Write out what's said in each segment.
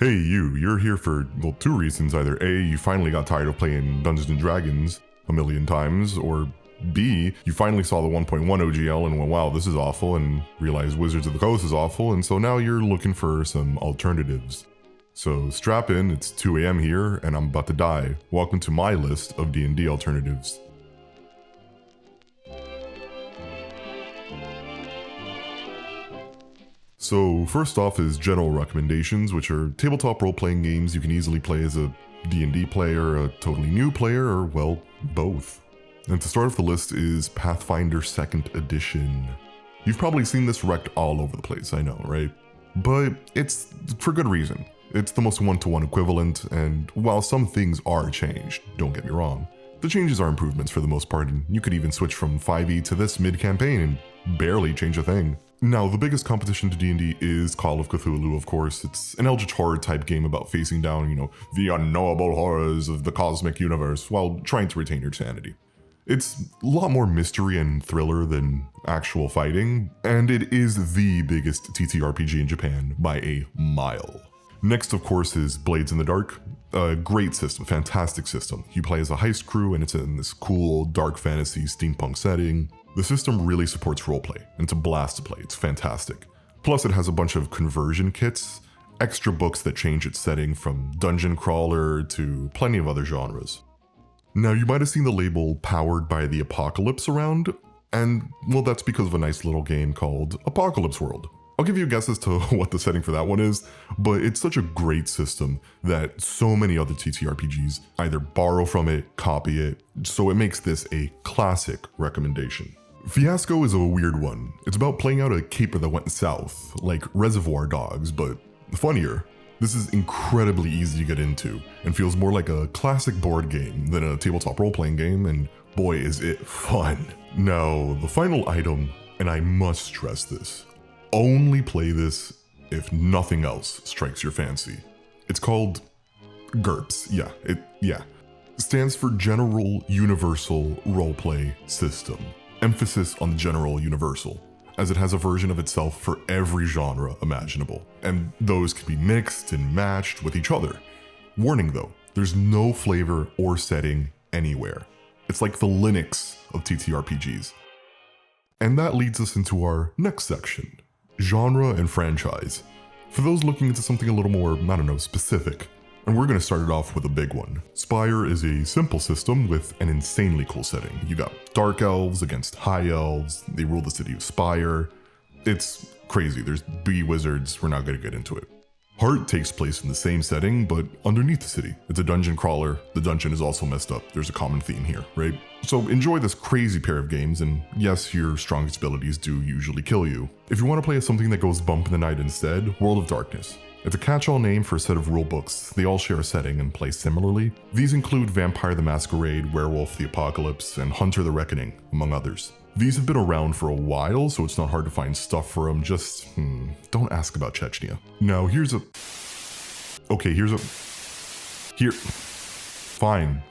Hey you're here for, well, two reasons. Either A, you finally got tired of playing Dungeons & Dragons a million times, or B, you finally saw the 1.1 OGL and went, wow, this is awful, and realized Wizards of the Coast is awful, and so now you're looking for some alternatives. So strap in, it's 2 a.m. here, and I'm about to die. Welcome to my list of D&D alternatives. So first off is general recommendations, which are tabletop role-playing games you can easily play as a D&D player, a totally new player, or, well, both. And to start off the list is Pathfinder 2nd Edition. You've probably seen this wrecked all over the place, I know, right? But it's for good reason. It's the most one-to-one equivalent, and while some things are changed, don't get me wrong, the changes are improvements for the most part, and you could even switch from 5e to this mid-campaign and barely change a thing. Now, the biggest competition to D&D is Call of Cthulhu, of course. It's an eldritch horror type game about facing down, the unknowable horrors of the cosmic universe while trying to retain your sanity. It's a lot more mystery and thriller than actual fighting, and it is the biggest TTRPG in Japan by a mile. Next, of course, is Blades in the Dark. A great system, fantastic system. You play as a heist crew, and it's in this cool, dark fantasy steampunk setting. The system really supports roleplay, and it's a blast to play, it's fantastic. Plus it has a bunch of conversion kits, extra books that change its setting from dungeon crawler to plenty of other genres. Now you might have seen the label Powered by the Apocalypse around, and well, that's because of a nice little game called Apocalypse World. I'll give you a guess as to what the setting for that one is, but it's such a great system that so many other TTRPGs either borrow from it, copy it, so it makes this a classic recommendation. Fiasco is a weird one. It's about playing out a caper that went south, like Reservoir Dogs, but funnier. This is incredibly easy to get into, and feels more like a classic board game than a tabletop role-playing game, and boy is it fun. Now, the final item, and I must stress this, only play this if nothing else strikes your fancy. It's called GURPS, yeah. Stands for General Universal Roleplay System. Emphasis on the general universal, as it has a version of itself for every genre imaginable, and those can be mixed and matched with each other. Warning though, there's no flavor or setting anywhere. It's like the Linux of TTRPGs. And that leads us into our next section, genre and franchise. For those looking into something a little more, specific, and we're going to start it off with a big one. Spire is a simple system with an insanely cool setting. You got dark elves against high elves, they rule the city of Spire. It's crazy, there's bee wizards, we're not going to get into it. Heart takes place in the same setting, but underneath the city. It's a dungeon crawler, the dungeon is also messed up, there's a common theme here, right? So enjoy this crazy pair of games, and yes, your strongest abilities do usually kill you. If you want to play as something that goes bump in the night instead, World of Darkness. It's a catch-all name for a set of rulebooks. They all share a setting and play similarly. These include Vampire the Masquerade, Werewolf the Apocalypse, and Hunter the Reckoning, among others. These have been around for a while, so it's not hard to find stuff for them, just, don't ask about Chechnya. Now fine.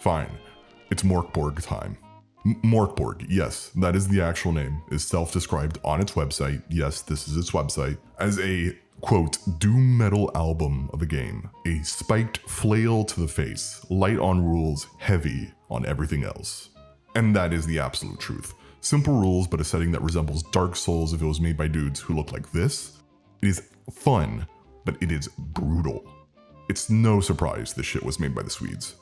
It's Morkborg time. Morkborg, yes, that is the actual name, is self-described on its website. Yes, this is its website, as a quote, doom metal album of a game. A spiked flail to the face, light on rules, heavy on everything else. And that is the absolute truth. Simple rules, but a setting that resembles Dark Souls if it was made by dudes who look like this. It is fun, but it is brutal. It's no surprise this shit was made by the Swedes.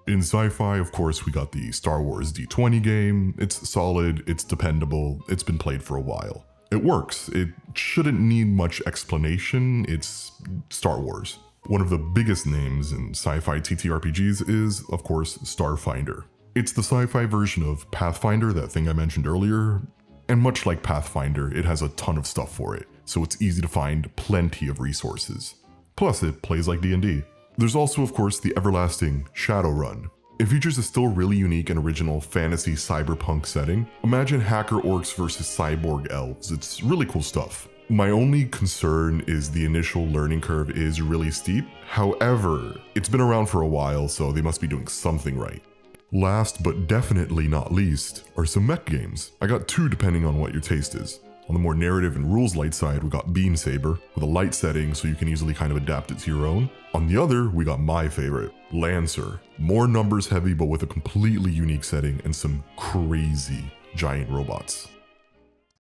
In sci-fi, of course, we got the Star Wars D20 game. It's solid, it's dependable, it's been played for a while. It works. It shouldn't need much explanation. It's Star Wars. One of the biggest names in sci-fi TTRPGs is, of course, Starfinder. It's the sci-fi version of Pathfinder, that thing I mentioned earlier, and much like Pathfinder, it has a ton of stuff for it, so it's easy to find plenty of resources. Plus, it plays like D&D. There's also, of course, the everlasting Shadowrun. It features a still really unique and original fantasy cyberpunk setting. Imagine hacker orcs versus cyborg elves. It's really cool stuff. My only concern is the initial learning curve is really steep. However, it's been around for a while, so they must be doing something right. Last but definitely not least are some mech games. I got two depending on what your taste is. On the more narrative and rules light side, we got Beam Saber with a light setting so you can easily kind of adapt it to your own. On the other, we got my favorite, Lancer. More numbers heavy, but with a completely unique setting and some crazy giant robots.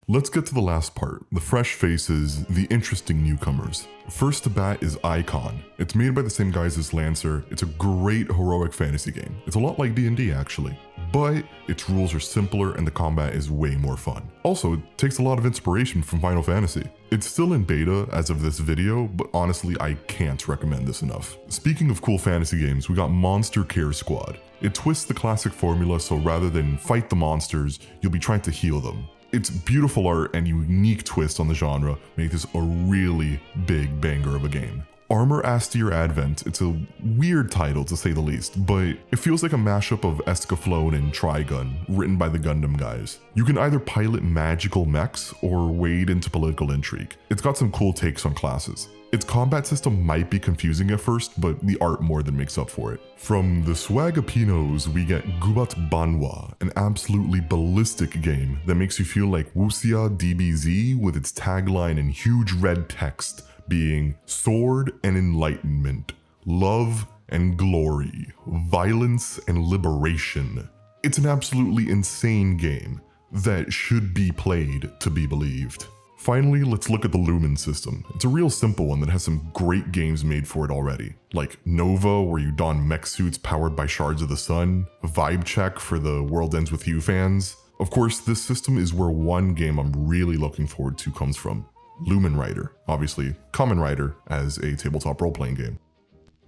Let's get to the last part, the fresh faces, the interesting newcomers. First to bat is Icon. It's made by the same guys as Lancer. It's a great heroic fantasy game. It's a lot like D&D actually, but its rules are simpler and the combat is way more fun. Also, it takes a lot of inspiration from Final Fantasy. It's still in beta as of this video, but honestly, I can't recommend this enough. Speaking of cool fantasy games, we got Monster Care Squad. It twists the classic formula, so rather than fight the monsters, you'll be trying to heal them. Its beautiful art and unique twist on the genre make this a really big banger of a game. Armor Astyr Advent, it's a weird title to say the least, but it feels like a mashup of Escaflowne and Trigun, written by the Gundam guys. You can either pilot magical mechs or wade into political intrigue. It's got some cool takes on classes. Its combat system might be confusing at first, but the art more than makes up for it. From the Swagapinos, we get Gubat Banwa, an absolutely ballistic game that makes you feel like Wuxia DBZ with its tagline in huge red text being sword and enlightenment, love and glory, violence and liberation. It's an absolutely insane game that should be played to be believed. Finally, let's look at the Lumen system. It's a real simple one that has some great games made for it already, like Nova, where you don mech suits powered by shards of the sun, Vibe Check for the World Ends With You fans. Of course, this system is where one game I'm really looking forward to comes from, Lumen Rider, obviously Kamen Rider as a tabletop role-playing game.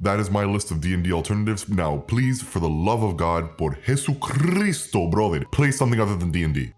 That is my list of D&D alternatives. Now, please, for the love of God, por Jesucristo, brother, play something other than D&D.